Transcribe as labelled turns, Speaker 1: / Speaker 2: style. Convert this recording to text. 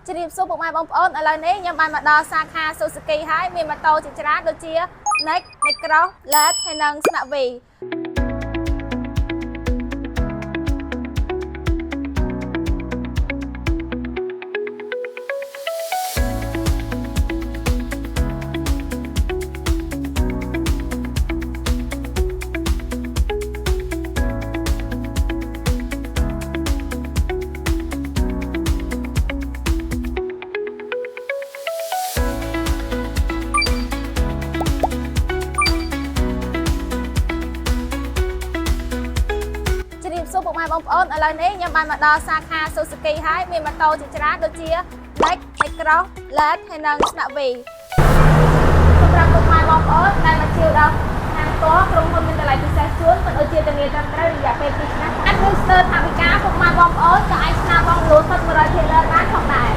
Speaker 1: ជម្រាបសួរពុកម៉ែបងប្អូនឥឡូវនេះខ្ញុំបានមកដល់សាខា Suzuki ហើយមានម៉ូតូជាច្រើនដូចជា Next, Micross, LED ហើយនិង Smart V សួរពុកម៉ែបងប្អូនឥឡូវនេះខ្ញុំបានមកដល់សាខា Suzuki ហើយមានម៉ូតូជាច្រើនដូចជា Next, Micross, LED ហើយនិង Smart V សម្រាប់ពុកម៉ែបងប្អូនដែលមកជឿដល់ខាងផ្ទាល់ក្រុមហ៊ុនមានតម្លៃពិសេសជូនមិនដូចជាធានាត្រឹមត្រូវរយៈពេល2ឆ្នាំអាចនឹងស្ទើរថវិកាពុកម៉ែបងប្អូនក៏អាចស្នើបងលួចសុទ្ធ 100% បានផងដែរ